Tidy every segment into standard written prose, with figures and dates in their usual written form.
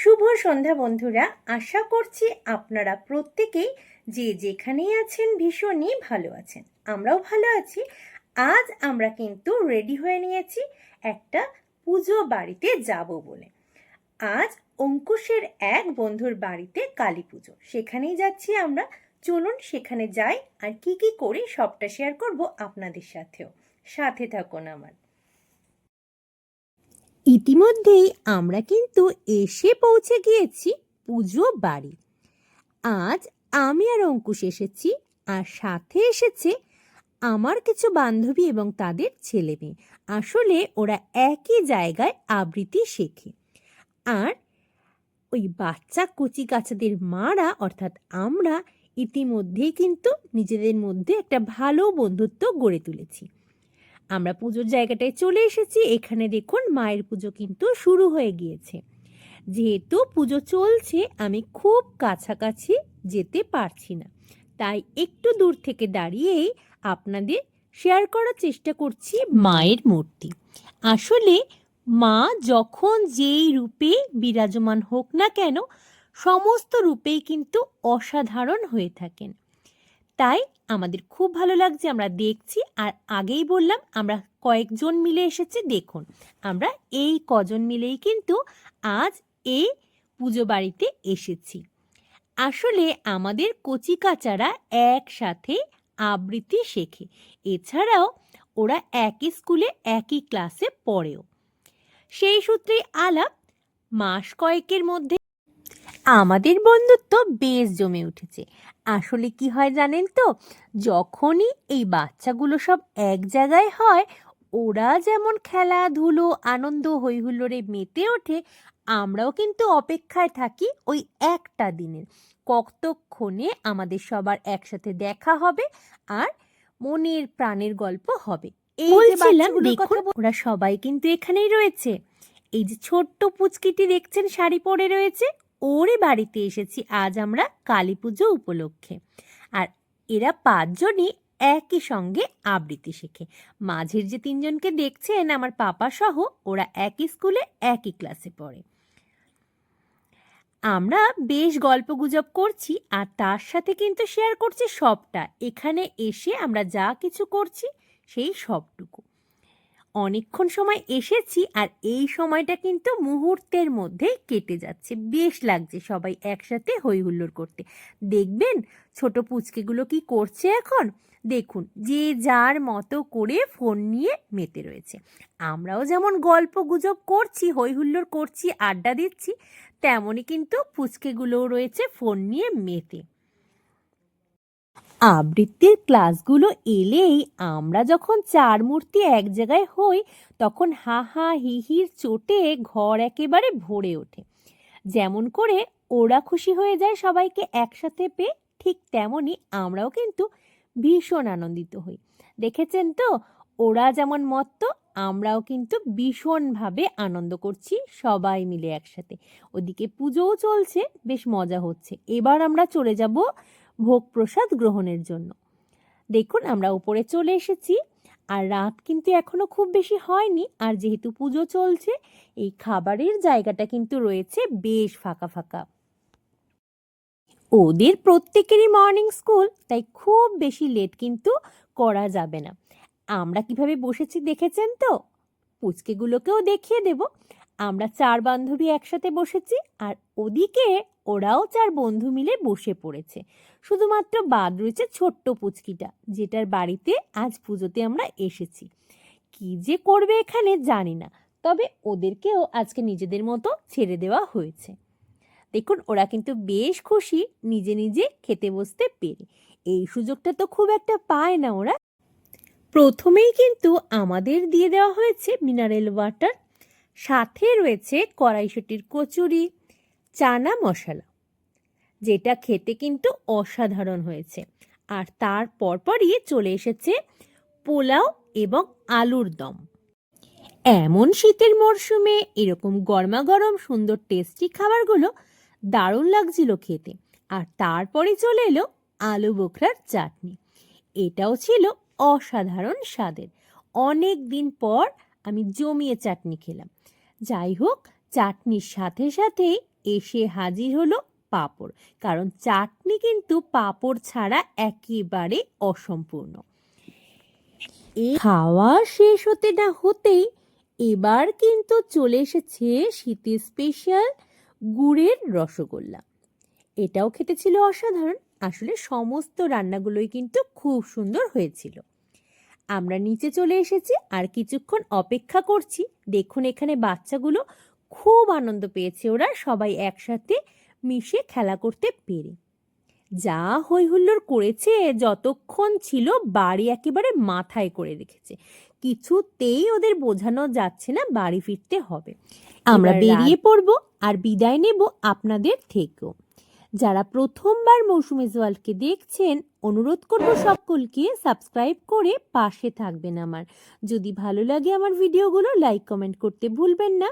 শুভ সন্ধ্যা বন্ধুরা, আশা করছি আপনারা প্রত্যেকেই যে যেখানেই আছেন ভীষণই ভালো আছেন। আমরাও ভালো আছি। আজ আমরা কিন্তু রেডি হয়ে নিয়েছি একটা পুজো বাড়িতে যাব বলে। আজ অঙ্কুশের এক বন্ধুর বাড়িতে কালী পুজো, সেখানেই যাচ্ছি আমরা। চলুন সেখানে যাই, আর কি কি করি সবটা শেয়ার করব আপনাদের সাথেও। সাথে থাকুন আমার। ইতিমধ্যেই আমরা কিন্তু এসে পৌঁছে গিয়েছি পুজো বাড়ি। আজ আমি আর অঙ্কুশ এসেছি, আর সাথে এসেছে আমার কিছু বান্ধবী এবং তাদের ছেলে মেয়ে। আসলে ওরা একই জায়গায় আবৃত্তি শেখে, আর ওই বাচ্চা কচি কাচাদের মারা অর্থাৎ আমরা ইতিমধ্যেই কিন্তু নিজেদের মধ্যে একটা ভালো বন্ধুত্ব গড়ে তুলেছি। আমরা পুজোর জায়গাটায় চলে এসেছি। এখানে দেখুন মায়ের পুজো কিন্তু শুরু হয়ে গিয়েছে। যেহেতু পুজো চলছে, আমি খুব কাছাকাছি যেতে পারছি না, তাই একটু দূর থেকে দাঁড়িয়েই আপনাদের শেয়ার করার চেষ্টা করছি মায়ের মূর্তি। আসলে মা যখন যেই রূপে বিরাজমান হোক না কেন, সমস্ত রূপেই কিন্তু অসাধারণ হয়ে থাকেন। তাই আমাদের খুব ভালো লাগছে, আমরা দেখছি। আর আগেই বললাম আমরা কয়েকজন মিলে এসেছি। দেখুন আমরা এই কজন মিলেই কিন্তু আজ এই পুজো বাড়িতে এসেছি। আসলে আমাদের কচি কাচারা একসাথে আবৃত্তি শেখে। এছাড়াও ওরা একই স্কুলে একই ক্লাসে পড়েও। সেই সূত্রেই আলাপ। মাস কয়েকের মধ্যে আমাদের বন্ধুত্ব বেশ জমে উঠেছে। আসলে কি হয় জানেন তো, যখনই এই বাচ্চাগুলো সব এক জায়গায় হয়, ওরা যেমন খেলাধুলো আনন্দ হইহুল্লোড়ে মেতে ওঠে, আমরাও কিন্তু অপেক্ষায় থাকি ওই একটা দিনের, কতক্ষণে আমাদের সবার একসাথে দেখা হবে আর মনের প্রাণের গল্প হবে। এই যে বাচ্চাগুলোর কথা, ওরা সবাই কিন্তু এখানেই রয়েছে। এই যে ছোট্ট পুচকিটি দেখছেন শাড়ি পরে রয়েছে, ওরে বাড়িতে এসেছি আজ আমরা কালী পুজো উপলক্ষে। আর এরা পাঁচজনই একই সঙ্গে আবৃত্তি শেখে। মাঝের যে তিনজনকে দেখছেন আমার পাপা সহ, ওরা একই স্কুলে একই ক্লাসে পড়ে। আমরা বেশ গল্পগুজব করছি, আর তার সাথে কিন্তু শেয়ার করছি সবটা। এখানে এসে আমরা যা কিছু করছি সেই সবটুকু। অনেকক্ষণ সময় এসেছি, আর এই সময়টা কিন্তু মুহূর্তের মধ্যে কেটে যাচ্ছে। বেশ লাগছে সবাই একসাথে হই হুল্লোড় করতে। দেখবেন ছোট পুচকেগুলো কি করছে এখন। দেখুন, যে যার মতো করে ফোন নিয়ে মেতে রয়েছে। আমরাও যেমন গল্প গুজব করছি, হই হুল্লোড় করছি, আড্ডা দিচ্ছি, তেমনই কিন্তু পুচকেগুলোও রয়েছে ফোন নিয়ে মেতে। আবৃত্তির ক্লাসগুলো এলেই আমরা যখন চার মূর্তি এক জায়গায় হই, তখন হা হা হি হির চোটে ঘর একেবারে ভরে ওঠে। যেমন করে ওরা খুশি হয়ে যায় সবাইকে একসাথে পেয়ে, ঠিক তেমনই আমরাও কিন্তু ভীষণ আনন্দিত হই। দেখেছেন তো, ওরা যেমন মত্ত, আমরাও কিন্তু ভীষণভাবে আনন্দ করছি সবাই মিলে একসাথে। ওদিকে পুজোও চলছে, বেশ মজা হচ্ছে। এবার আমরা চলে যাব ভোগ প্রসাদ গ্রহণের জন্য। দেখুন আমরা উপরে চলে এসেছি, আর রাত কিন্তু এখনো খুব বেশি হয়নি। আর যেহেতু পুজো চলছে, এই খাবারের জায়গাটা কিন্তু রয়েছে বেশ ফাঁকা ফাঁকা। ওদের প্রত্যেকেরই মর্নিং স্কুল, তাই খুব বেশি লেট কিন্তু করা যাবে না। আমরা কিভাবে বসেছি দেখেছেন তো, পুচকেগুলোকেও দেখিয়ে দেব। আমরা চার বান্ধবী একসাথে বসেছি, আর ওদিকে ওরাও চার বন্ধু মিলে বসে পড়েছে। শুধুমাত্র বাদ রয়েছে ছোট্ট পুচকিটা, যেটার বাড়িতে আজ পুজোতে আমরা এসেছি। কি যে করবে এখানে জানি না, তবে ওদেরকেও আজকে নিজেদের মতো ছেড়ে দেওয়া হয়েছে। দেখুন ওরা কিন্তু বেশ খুশি নিজে নিজে খেতে বসতে পেরে। এই সুযোগটা তো খুব একটা পায় না ওরা। প্রথমেই কিন্তু আমাদের দিয়ে দেওয়া হয়েছে মিনারেল ওয়াটার, সাথে রয়েছে কড়াইশুঁটির কচুরি, চানা মশলা, যেটা খেতে কিন্তু অসাধারণ হয়েছে। আর তার পরপরই চলে এসেছে পোলাও এবং আলুর দম। এমন শীতের মরশুমে এরকম গরমাগরম সুন্দর টেস্টি খাবারগুলো দারুণ লাগছিল খেতে। আর তারপরে চলে এলো আলু বোখরার চাটনি। এটাও ছিল অসাধারণ স্বাদের। অনেক দিন পর আমি জমিয়ে চাটনি খেলাম। যাই হোক, চাটনির সাথে সাথেই এসে হাজির হলো পাঁপড়, কারণ চাটনি কিন্তু পাঁপড় ছাড়া একেবারে অসম্পূর্ণ। এই খাওয়া শেষ হতে না হতেই এবার কিন্তু চলে এসেছে শীতের স্পেশাল গুড়ের রসগোল্লা। এটাও খেতে ছিল অসাধারণ। আসলে সমস্ত রান্নাগুলোই কিন্তু খুব সুন্দর হয়েছিল। আমরা নিচে চলে এসেছি আর কিছুক্ষণ অপেক্ষা করছি। দেখুন এখানে বাচ্চাগুলো খুব আনন্দ পেয়েছে, ওরা সবাই একসাথে মিশে খেলা করতে পেরে। যা হই হুল্লোড় করেছে, যতক্ষণ ছিল বাড়ি একেবারে মাথায় করে রেখেছে। কিছুতেই ওদের বোঝানো যাচ্ছে না বাড়ি ফিরতে হবে। আমরা বেরিয়ে পড়ব আর বিদায় নেব আপনাদের থেকেও। যারা প্রথমবার মৌসুমীজ ওয়ার্ল্ডকে দেখছেন, অনুরোধ করব সকলকে সাবস্ক্রাইব করে পাশে থাকবেন আমার। যদি ভালো লাগে আমার ভিডিওগুলো লাইক কমেন্ট করতে ভুলবেন না।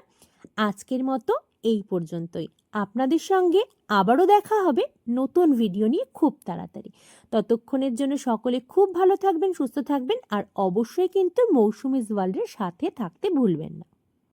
আজকের মতো এই পর্যন্তই। আপনাদের সঙ্গে আবারও দেখা হবে নতুন ভিডিও নিয়ে খুব তাড়াতাড়ি। ততক্ষণের জন্য সকলে খুব ভালো থাকবেন, সুস্থ থাকবেন আর অবশ্যই কিন্তু মৌসুমীজ ওয়ার্ল্ডের সাথে থাকতে ভুলবেন না।